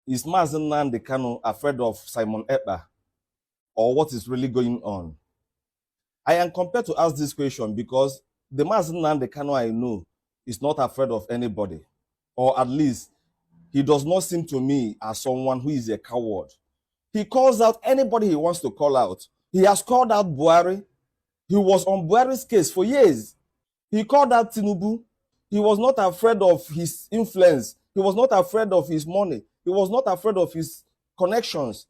Is Mazi Nnamdi Kanu afraid of Simeon Ekpa, or what is really going on? I am compelled to ask this question because the Mazi Nnamdi Kanu I know is not afraid of anybody, or at least he does not seem to me as someone who is a coward. He calls out anybody he wants to call out. He has called out Buhari. He was on Buhari's case for years. He called out Tinubu. He was not afraid of his influence. He was not afraid of his money. He was not afraid of his connections.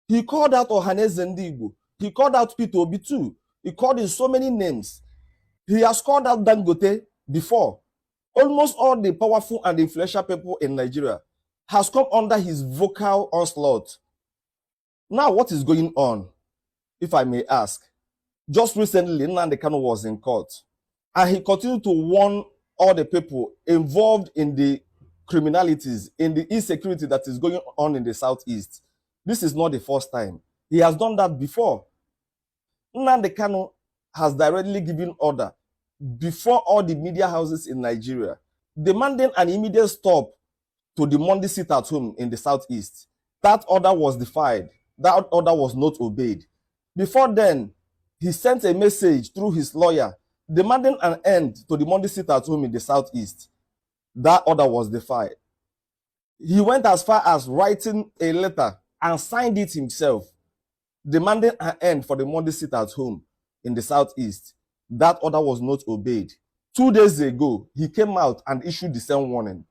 He called out Ohaneze Ndigbo. He called out Peter Obi too. He called in so many names. He has called out Dangote before. Almost all the powerful and influential people in Nigeria has come under his vocal onslaught. Now, what is going on, if I may ask? Just recently, Nnamdi Kanu was in court, and he continued to warn all the people involved in the criminalities, in the insecurity that is going on in the Southeast. This is not the first time. He has done that before. Nnamdi Kanu has directly given order before all the media houses in Nigeria, demanding an immediate stop to the Monday sit-at-home in the Southeast. That order was defied. That order was not obeyed. Before then, he sent a message through his lawyer demanding an end to the Monday sit-at-home in the Southeast. That order was defied. He went as far as writing a letter and signed it himself, demanding an end for the Monday sit-at-home in the Southeast. That order was not obeyed. 2 days ago, he came out and issued the same warning.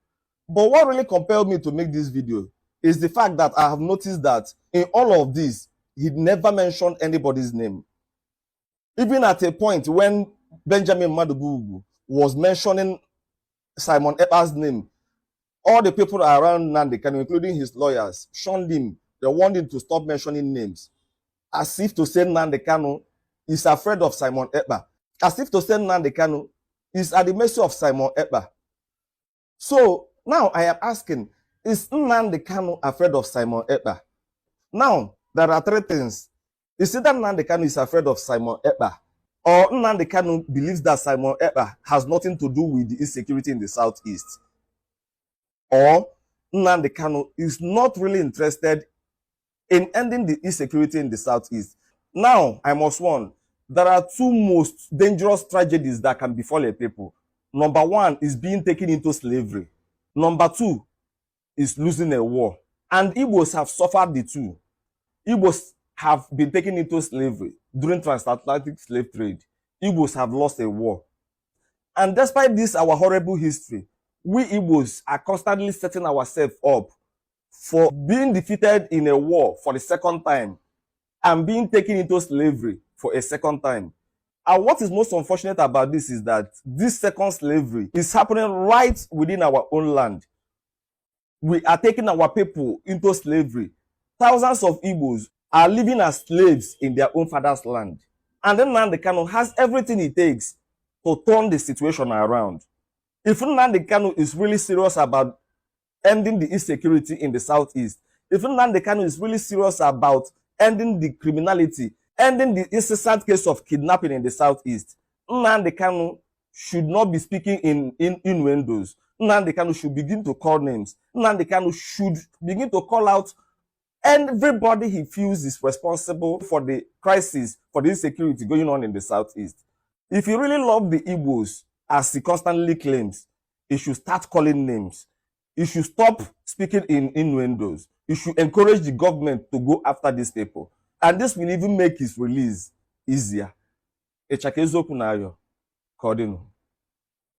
But what really compelled me to make this video is the fact that I have noticed that in all of this, he never mentioned anybody's name. Even at a point when Benjamin Madubugu was mentioning Simeon Ekpa's name, all the people around Nnamdi Kanu, including his lawyers, shunned him. They wanted him to stop mentioning names, as if to say Nnamdi Kanu is afraid of Simeon Ekpa, as if to say Nnamdi Kanu is at the mercy of Simeon Ekpa. So now I am asking, is Nnamdi Kanu afraid of Simeon Ekpa? Now, there are three things. Is it that Nnamdi Kanu is afraid of Simeon Ekpa, or Nnamdi Kanu believes that Simeon Ekpa has nothing to do with the insecurity in the Southeast, or Nnamdi Kanu is not really interested in ending the insecurity in the Southeast? Now, I must warn, there are two most dangerous tragedies that can befall a people. Number one is being taken into slavery. Number two is losing a war. And Igbos have suffered the two. Igbos have been taken into slavery during transatlantic slave trade. Igbos have lost a war. And despite this, our horrible history, we Igbos are constantly setting ourselves up for being defeated in a war for the second time and being taken into slavery for a second time. And what is most unfortunate about this is that this second slavery is happening right within our own land. We are taking our people into slavery. Thousands of Igbos are living as slaves in their own father's land. And then Nnamdi Kanu has everything it takes to turn the situation around. If Nnamdi Kanu is really serious about ending the insecurity in the Southeast, if Nnamdi Kanu is really serious about ending the criminality, ending the incessant case of kidnapping in the Southeast, Nnamdi Kanu should not be speaking in innuendos. Nnamdi Kanu should begin to call names. Nnamdi Kanu should begin to call out everybody he feels is responsible for the crisis, for the insecurity going on in the Southeast. If you really love the Igbos, as he constantly claims, he should start calling names. He should stop speaking in innuendos. He should encourage the government to go after these people. And this will even make his release easier. Echakezoku na ayo. Kodinu.